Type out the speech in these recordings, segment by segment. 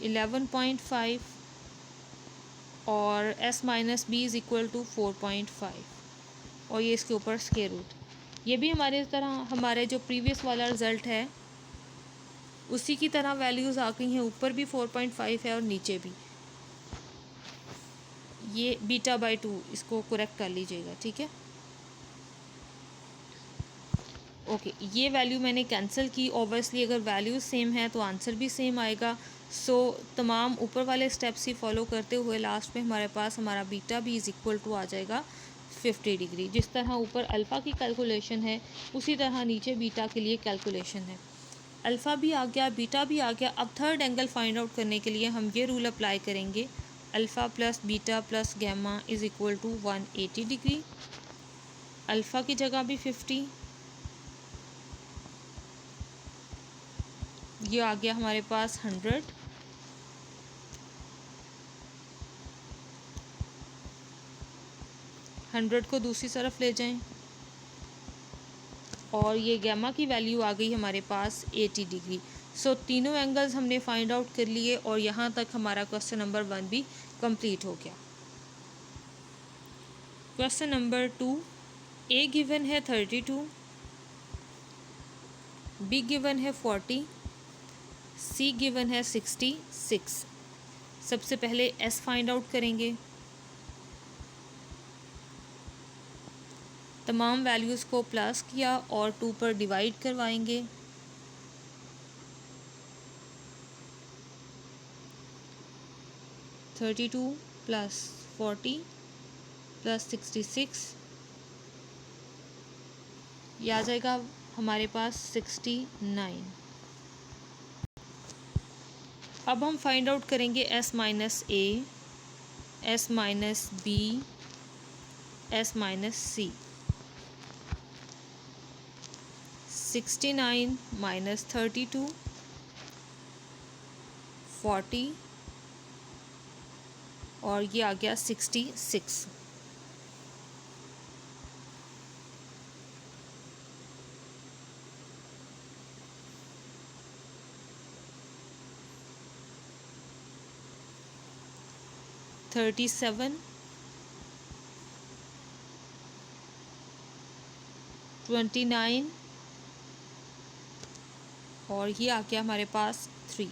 11.5, और s minus B is equal to 4.5 और ये इसके ऊपर स्क्वायर रूट। ये भी हमारे तरह हमारे जो प्रीवियस वाला रिज़ल्ट है उसी की तरह वैल्यूज़ आ गई हैं, ऊपर भी 4.5 है और नीचे भी। ये बीटा बाई 2 इसको करेक्ट कर लीजिएगा, ठीक है। ओके ये वैल्यू मैंने कैंसिल की। ओबियसली अगर वैल्यू सेम है तो आंसर भी सेम आएगा। सो तमाम ऊपर वाले स्टेप्स ही फॉलो करते हुए लास्ट में हमारे पास हमारा बीटा भी इज़ इक्वल टू आ जाएगा 50 डिग्री। जिस तरह ऊपर अल्फ़ा की कैलकुलेशन है उसी तरह नीचे बीटा के लिए कैलकुलेशन है। अल्फ़ा भी आ गया, बीटा भी आ गया। अब थर्ड एंगल फाइंड आउट करने के लिए हम ये रूल अप्लाई करेंगे, alpha plus beta plus gamma is equal to 180 degree. Alpha की जगह भी 50, ये आ गया हमारे पास 100। हंड्रेड को दूसरी तरफ ले जाएं और ये गैमा की वैल्यू आ गई हमारे पास 80 डिग्री। सो तीनों एंगल्स हमने फाइंड आउट कर लिए और यहाँ तक हमारा क्वेश्चन नंबर 1 भी कंप्लीट हो गया। क्वेश्चन नंबर 2, ए गिवन है 32, बी गिवन है 40, सी गिवन है 66। सबसे पहले एस फाइंड आउट करेंगे। तमाम वैल्यूज़ को प्लस किया और 2 पर डिवाइड करवाएंगे। (32 + 40 + 66) ये आ जाएगा हमारे पास 69। अब हम फाइंड आउट करेंगे S minus A, S minus B, S minus C. 69 minus 32, 40 और ये आ गया 66। (37) 29 और ये आ गया हमारे पास 3।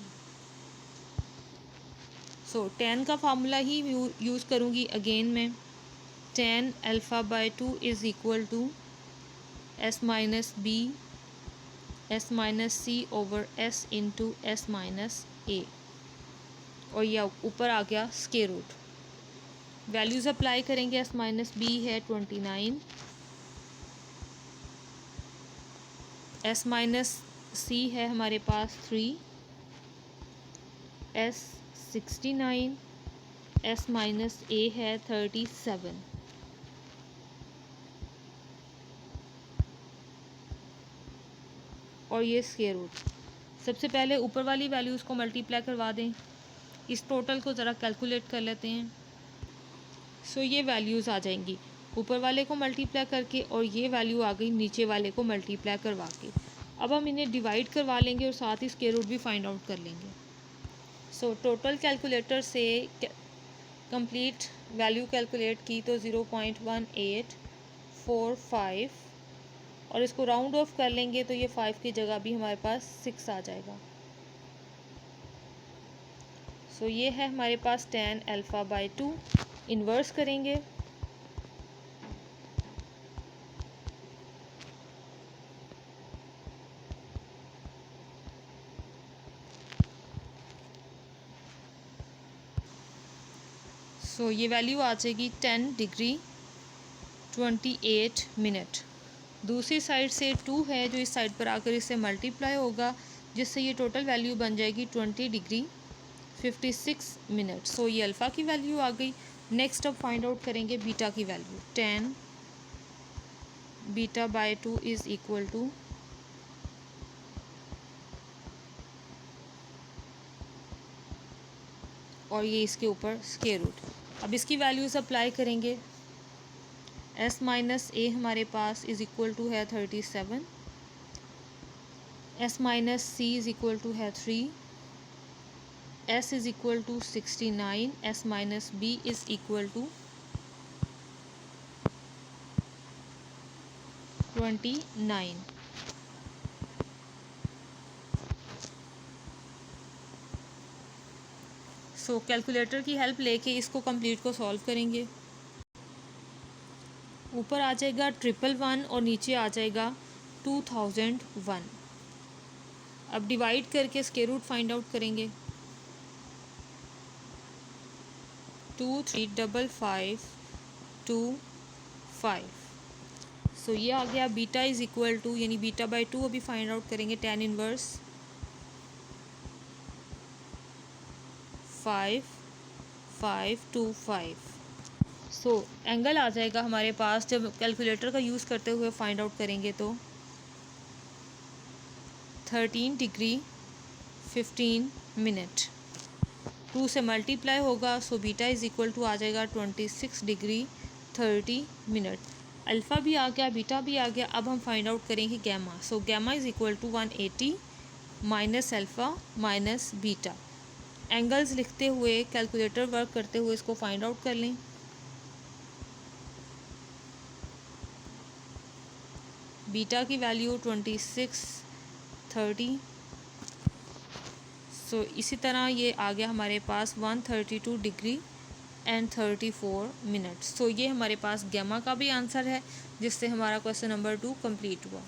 सो 10 का फार्मूला ही यूज़ करूँगी अगेन मैं। 10 alpha by 2 is equal to S minus B, S minus C over S into S minus A और यह ऊपर आ गया स्क्वायर रूट। वैल्यूज़ अप्लाई करेंगे। एस माइनस बी है 29, एस माइनस सी है हमारे पास 3, एस 69, एस माइनस ए है 37 और ये स्क्वायर रूट। सबसे पहले ऊपर वाली वैल्यूज़ को मल्टीप्लाई करवा दें। इस टोटल को ज़रा कैलकुलेट कर लेते हैं। सो ये वैल्यूज़ आ जाएंगी ऊपर वाले को मल्टीप्लाई करके और ये वैल्यू आ गई नीचे वाले को मल्टीप्लाई करवा के। अब हम इन्हें डिवाइड करवा लेंगे और साथ ही स्क्वायर रूट भी फाइंड आउट कर लेंगे। सो टोटल कैलकुलेटर से कंप्लीट वैल्यू कैलकुलेट की तो 0.1845 और इसको राउंड ऑफ कर लेंगे तो ये 5 की जगह भी हमारे पास 6 आ जाएगा। सो ये है हमारे पास 10 अल्फ़ा बाई 2। इन्वर्स करेंगे सो ये वैल्यू आ जाएगी 10 डिग्री 28 मिनट। दूसरी साइड से 2 है जो इस साइड पर आकर इससे मल्टीप्लाई होगा जिससे ये टोटल वैल्यू बन जाएगी 20 डिग्री 56 मिनट। सो ये अल्फ़ा की वैल्यू आ गई। नेक्स्ट अब फाइंड आउट करेंगे बीटा की value. 10 beta by 2 is equal to और ये इसके ऊपर स्क्वायर रूट। अब इसकी वैल्यूज़ अप्लाई करेंगे। एस माइनस ए हमारे पास इज़ इक्वल टू है 37, S minus C is equal to है 3, s is equal to 69, s minus b is equal to 29। So calculator की हेल्प लेके इसको कंप्लीट को सॉल्व करेंगे। ऊपर आ जाएगा 111 और नीचे आ जाएगा 2001। अब डिवाइड करके स्क्वायर रूट फाइंड आउट करेंगे। 235525। सो ये आ गया बीटा इज़ इक्वल टू, यानी बीटा बाई 2 अभी फाइंड आउट करेंगे। 10 इनवर्स 5525। सो एंगल आ जाएगा हमारे पास, जब कैलकुलेटर का यूज़ करते हुए फाइंड आउट करेंगे तो 13 डिग्री 15 मिनट। 2 से मल्टीप्लाई होगा, so beta is equal to आ जाएगा 26 डिग्री 30 मिनट। अल्फ़ा भी आ गया, बीटा भी आ गया। अब हम फाइंड आउट करेंगे gamma. So gamma is equal to 180 minus alpha minus beta. Angles लिखते हुए कैलकुलेटर वर्क करते हुए इसको फाइंड आउट कर लें। बीटा की वैल्यू 2630। सो इसी तरह ये आ गया हमारे पास 132 डिग्री एंड 34 मिनट। सो ये हमारे पास गैमा का भी आंसर है, जिससे हमारा क्वेश्चन नंबर 2 कंप्लीट हुआ।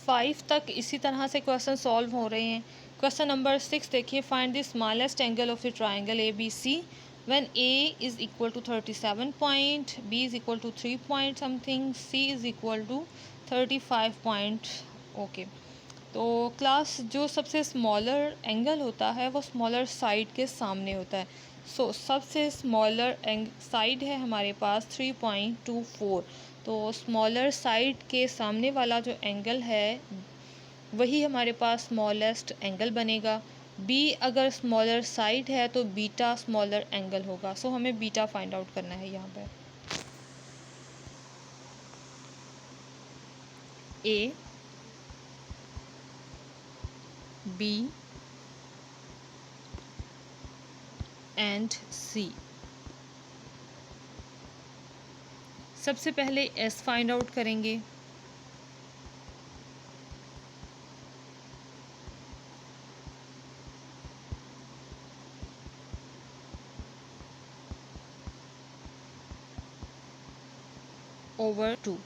5 तक इसी तरह से क्वेश्चन सॉल्व हो रहे हैं। क्वेश्चन नंबर 6 देखिए, find the smallest angle of the triangle A B C when A is equal to 37 point, B is equal to 3 point something, C is equal to 35 point. Okay, तो class जो सबसे smaller angle होता है वो smaller side के सामने होता है। सो सबसे स्मॉलर साइड है हमारे पास 3.24। तो स्मॉलर साइड के सामने वाला जो एंगल है वही हमारे पास स्मॉलेस्ट एंगल बनेगा। बी अगर स्मॉलर साइड है तो बीटा स्मॉलर एंगल होगा। सो हमें बीटा फाइंड आउट करना है यहाँ पर। A B and C. सबसे पहले एस फाइंड आउट करेंगे। ओवर 2।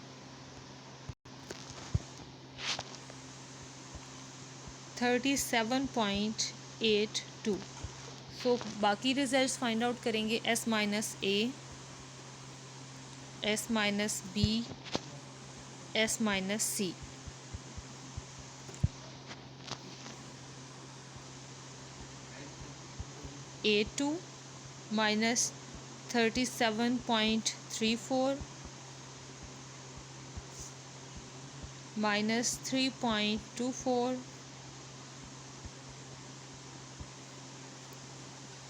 37.82। सो बाकी रिजल्ट्स फाइंड आउट करेंगे। S minus A, S minus B, S minus C. A2 minus 37.34 minus 3.24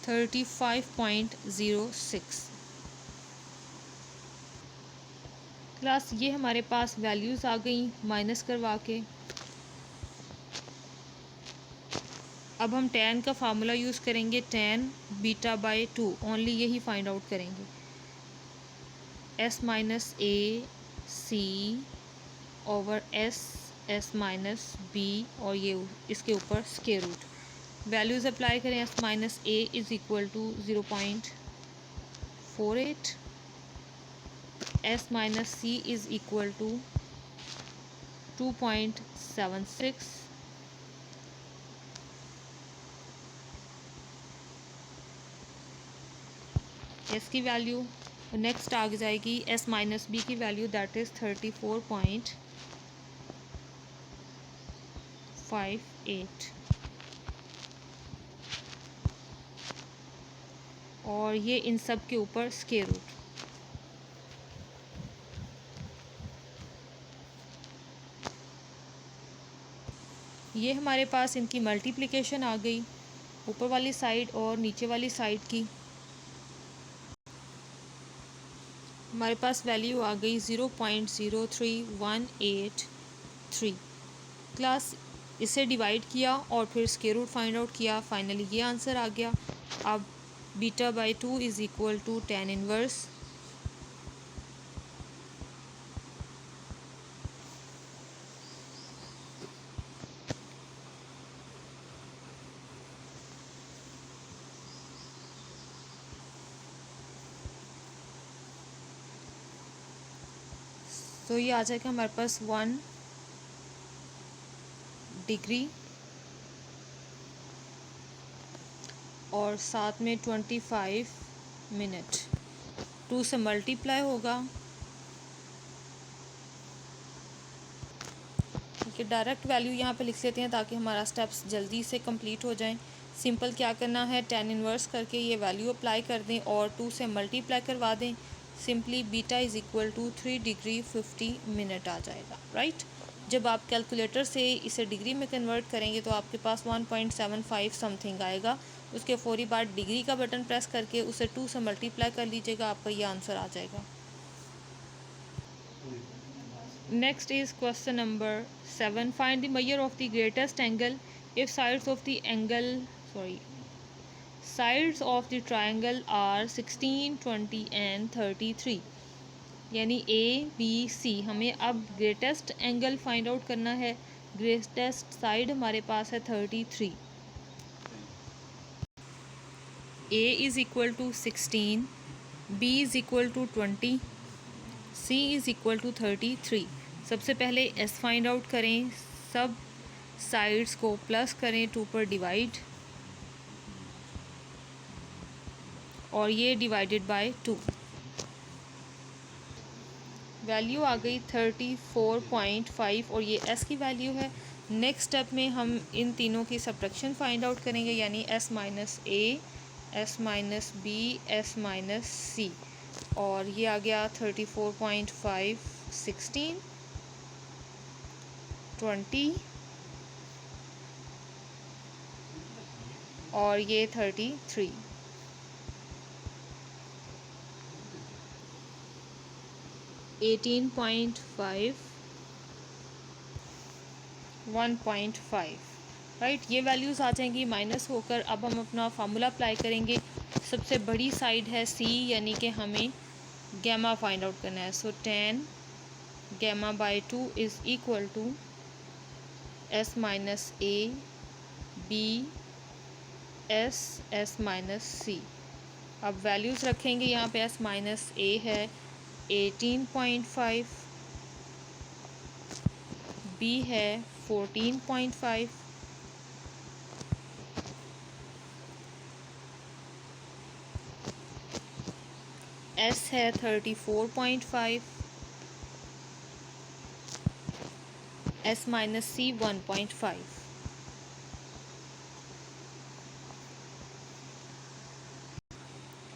35.06। Class ये हमारे पास वैल्यूज़ आ गई माइनस करवा के। अब हम tan का फार्मूला यूज़ करेंगे, tan बीटा बाई 2, ओनली यही फाइंड आउट करेंगे। s minus A C over S minus B, और ये इसके ऊपर स्क्वायर रूट। वैल्यूज़ अप्लाई करें। s minus A is equal to 0.48, s minus C is equal to 2.76, S की value next आ जाएगी एस माइनस बी की वैल्यू, दैट इज़ 34.58, और ये इन सब के ऊपर स्क्वायर रूट। ये हमारे पास इनकी मल्टीप्लिकेशन आ गई, ऊपर वाली साइड और नीचे वाली साइड की। हमारे पास वैल्यू आ गई 0.03183। क्लास इसे डिवाइड किया और फिर स्क्वायर रूट फाइंड आउट किया, फाइनली ये आंसर आ गया। अब beta by 2 is equal to tan inverse तो ये आ जाएगा हमारे पास 1 डिग्री और साथ में 25 मिनट, 2 से मल्टीप्लाई होगा। ठीक है, डायरेक्ट वैल्यू यहाँ पे लिख लेते हैं ताकि हमारा स्टेप्स जल्दी से कंप्लीट हो जाएं। सिंपल क्या करना है, tan इनवर्स करके ये वैल्यू अप्लाई कर दें और 2 से मल्टीप्लाई करवा दें। Simply beta is equal to 3 degree 50 minute आ जाएगा, राइट। जब आप कैलकुलेटर से इसे डिग्री में कन्वर्ट करेंगे तो आपके पास 1.75 समथिंग आएगा। उसके फौरी बाद डिग्री का बटन प्रेस करके उसे 2 से मल्टीप्लाई कर लीजिएगा, आपका ये आंसर आ जाएगा। Next is question number 7, find the measure of the greatest angle if sides of the sides of the triangle are 16, 20 and 33। यानी ए बी सी, हमें अब ग्रेटेस्ट एंगल फाइंड आउट करना है। ग्रेटेस्ट साइड हमारे पास है 33। A is equal to 16, B is equal to 20, C is equal to 33। सबसे पहले एस फाइंड आउट करें, सब साइड्स को प्लस करें, 2 पर डिवाइड और ये डिवाइडेड बाय 2। वैल्यू आ गई 34.5 और ये एस की वैल्यू है। नेक्स्ट स्टेप में हम इन तीनों की सब्ट्रैक्शन फाइंड आउट करेंगे, यानी S minus A, S minus B, S minus C, और ये आ गया 34.5, 16, 20 और ये 33। Eighteen point 1.5, right. ये वैल्यूज़ आ जाएंगी माइनस होकर। अब हम अपना फार्मूला अप्लाई करेंगे। सबसे बड़ी साइड है सी, यानी कि हमें गैमा फाइंड आउट करना है। So tan gamma by 2 is equal to S minus A B S minus C. अब वैल्यूज़ रखेंगे यहाँ पे। एस माइनस ए है 18.5, बी है 14.5, एस है 34.5, एस माइनस सी 1.5।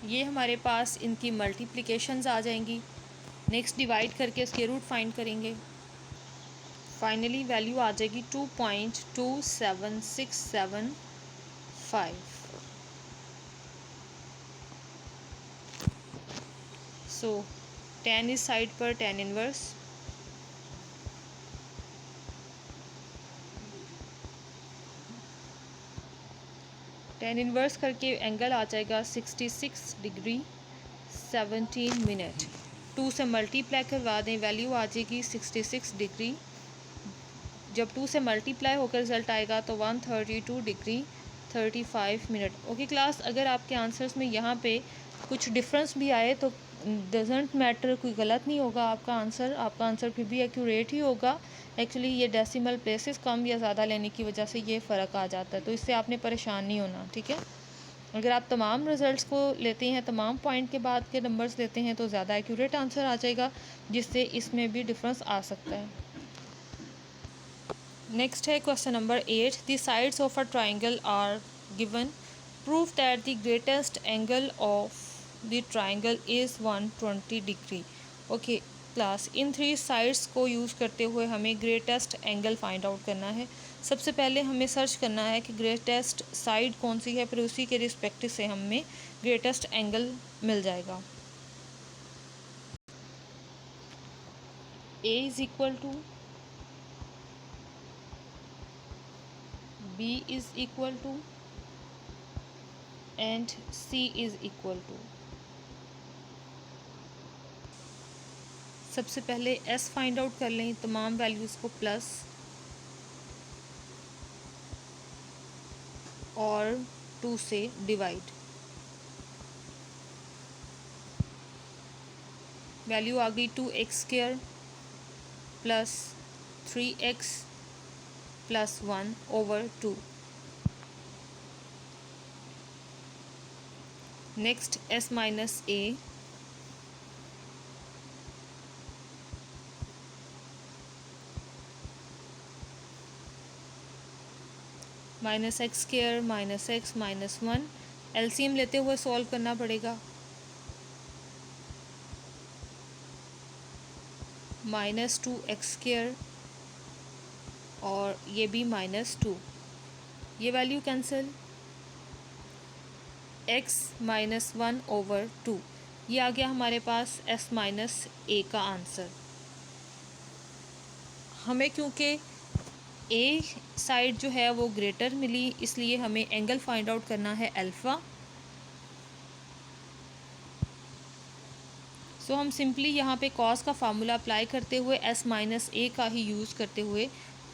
ये हमारे पास इनकी मल्टीप्लिकेशंस आ जाएंगी। नेक्स्ट डिवाइड करके इसके रूट फाइंड करेंगे। फाइनली वैल्यू आ जाएगी 2.27675। सो tan इस साइड पर tan इनवर्स, tan इनवर्स करके एंगल आ जाएगा 66 डिग्री 17 मिनट। 2 से मल्टीप्लाई करवा दें, वैल्यू आ जाएगी 66 डिग्री। जब 2 से मल्टीप्लाई होकर रिज़ल्ट आएगा तो 132 डिग्री 35 मिनट। ओके क्लास, अगर आपके आंसर्स में यहाँ पे कुछ डिफरेंस भी आए तो डजेंट मैटर, कोई गलत नहीं होगा आपका आंसर फिर भी एक्यूरेट ही होगा। एक्चुअली ये डेसिमल प्लेसेस कम या ज़्यादा लेने की वजह से ये फ़र्क आ जाता है, तो इससे आपने परेशान नहीं होना, ठीक है। अगर आप तमाम रिज़ल्ट्स को लेते हैं, तमाम पॉइंट के बाद के नंबर्स लेते हैं तो ज़्यादा एक्यूरेट आंसर आ जाएगा, जिससे इसमें भी डिफरेंस आ सकता है। नेक्स्ट है question number 8, the sides of a triangle are given, prove that the greatest angle of the triangle is 120 degree. Okay class, इन 3 साइड्स को यूज़ करते हुए हमें ग्रेटेस्ट एंगल फाइंड आउट करना है। सबसे पहले हमें सर्च करना है कि ग्रेटेस्ट साइड कौन सी है, फिर उसी के रिस्पेक्ट से हमें ग्रेटेस्ट एंगल मिल जाएगा। A is equal to B is equal to and C is equal to। सबसे पहले S फाइंड आउट कर लें, तमाम वैल्यूज़ को प्लस और 2 से डिवाइड। वैल्यू आ गई 2x² plus 3x plus 1/2। Next s minus a minus x² minus x minus 1। LCM लेते हुए सॉल्व करना पड़ेगा। माइनस 2x² और ये भी -2, ये वैल्यू कैंसिल। x माइनस 1/2, ये आ गया हमारे पास s माइनस a का आंसर। हमें क्योंकि a साइड जो है वो ग्रेटर मिली, इसलिए हमें एंगल फाइंड आउट करना है अल्फ़ा। सो हम सिंपली यहाँ पे कॉस का फार्मूला अप्लाई करते हुए s माइनस a का ही यूज़ करते हुए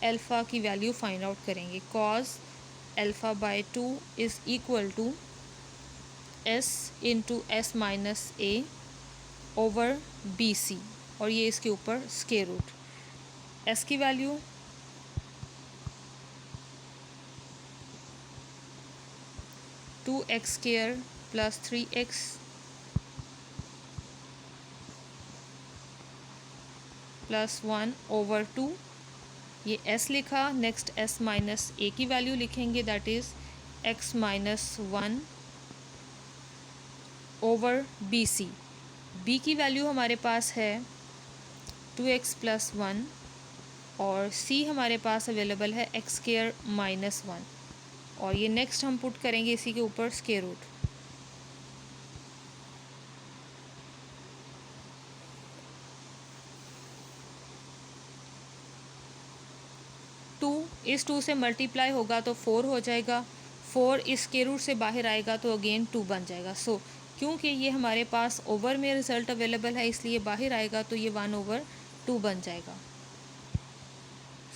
अल्फ़ा की वैल्यू फाइंड आउट करेंगे। Cos alpha by 2 is equal to s into s minus a over BC, और ये इसके ऊपर स्क्वायर रूट। s की value two x square plus 3x plus 1/2, ये s लिखा। नेक्स्ट s माइनस a की value लिखेंगे, that is x minus 1 over BC। b की वैल्यू हमारे पास है 2x प्लस 1 और c हमारे पास अवेलेबल है x² माइनस 1, और ये नेक्स्ट हम पुट करेंगे इसी के ऊपर स्क्वायर रूट। इस 2 से मल्टीप्लाई होगा तो 4 हो जाएगा। 4 इस स्क्वायर रूट से बाहर आएगा तो अगेन 2 बन जाएगा। सो क्योंकि ये हमारे पास ओवर में रिज़ल्ट अवेलेबल है, इसलिए बाहर आएगा तो ये 1/2 बन जाएगा।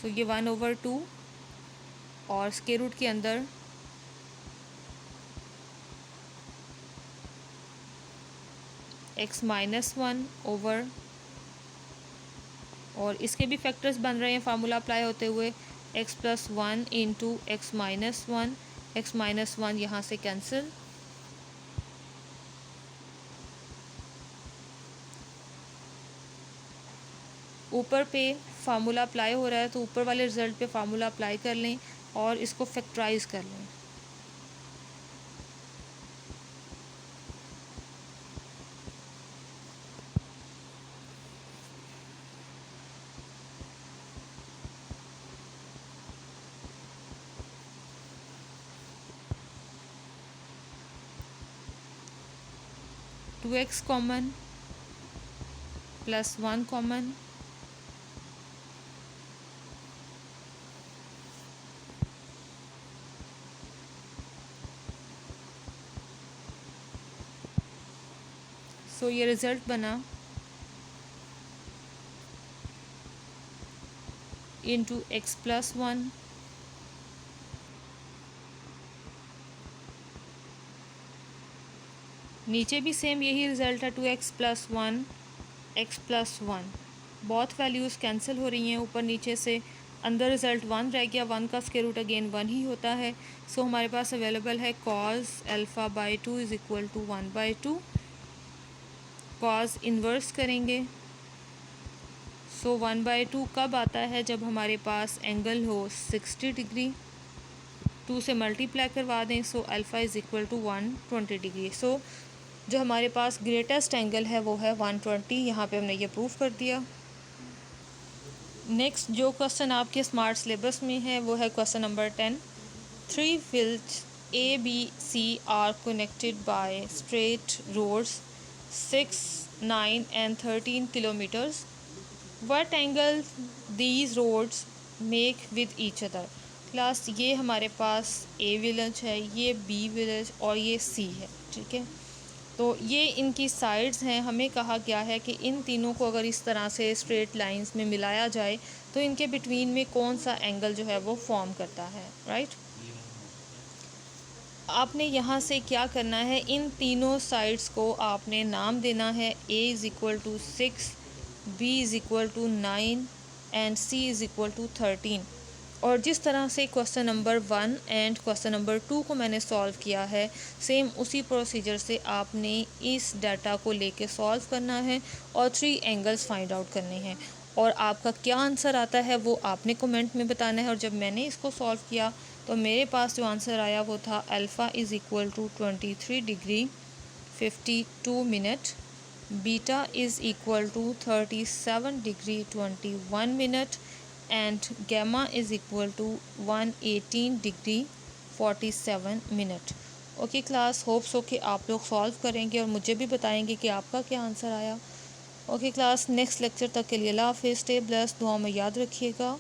सो ये 1/2 और स्क्वायर रूट के अंदर x माइनस 1 ओवर, और इसके भी फैक्टर्स बन रहे हैं फार्मूला अप्लाई होते हुए, x plus 1 into x minus 1। X minus 1 यहाँ से कैंसिल। ऊपर पे फार्मूला अप्लाई हो रहा है तो ऊपर वाले रिज़ल्ट पे फार्मूला अप्लाई कर लें और इसको फैक्टराइज कर लें। Two x common plus 1 common, so ये रिज़ल्ट बना इंटू एक्स प्लस 1 नीचे भी सेम यही रिज़ल्ट है, 2x प्लस 1 x प्लस 1। बहुत वैल्यूज़ कैंसिल हो रही हैं ऊपर नीचे से, अंदर रिज़ल्ट 1 रह गया। 1 का स्क्वायर रूट अगेन 1 ही होता है। सो हमारे पास अवेलेबल है cos alpha by 2 is equal to 1/2। Cos inverse करेंगे, सो 1/2 कब आता है, जब हमारे पास एंगल हो 60 डिग्री। 2 से मल्टीप्लाई करवा दें, so alpha is equal to 120 degree. So जो हमारे पास ग्रेटेस्ट एंगल है वो है 120। यहाँ पे हमने ये प्रूफ कर दिया। नेक्स्ट जो क्वेश्चन आपके स्मार्ट सिलेबस में है वो है question number 10। 3 fields A, B, C are connected by straight roads 6, 9 and 13 kilometers. What angle these roads make with each other? Class ये हमारे पास ए विलेज है, ये बी विलेज और ये सी है, ठीक है। तो ये इनकी साइड्स हैं। हमें कहा गया है कि इन तीनों को अगर इस तरह से स्ट्रेट लाइंस में मिलाया जाए तो इनके बिटवीन में कौन सा एंगल जो है वो फॉर्म करता है, राइट। आपने यहाँ से क्या करना है, इन तीनों साइड्स को आपने नाम देना है। a is equal to 6, b is equal to 9 and c is equal to 13। और जिस तरह से question number 1 and question number 2 को मैंने सॉल्व किया है, सेम उसी प्रोसीजर से आपने इस डाटा को लेके सॉल्व करना है और 3 एंगल्स फाइंड आउट करने हैं। और आपका क्या आंसर आता है वो आपने कमेंट में बताना है। और जब मैंने इसको सॉल्व किया तो मेरे पास जो आंसर आया वो था alpha is equal to 23 degree 52 minute, beta is equal to 37 degree 21 minute and gamma is equal to 118 degree 47 minute. Okay class, hope so कि आप लोग सॉल्व करेंगे और मुझे भी बताएंगे कि आपका क्या आंसर आया। ओके क्लास, नेक्स्ट लेक्चर तक के लिए अल्लाह हाफिज़, स्टे ब्लेस्ड, दुआ में याद रखिएगा।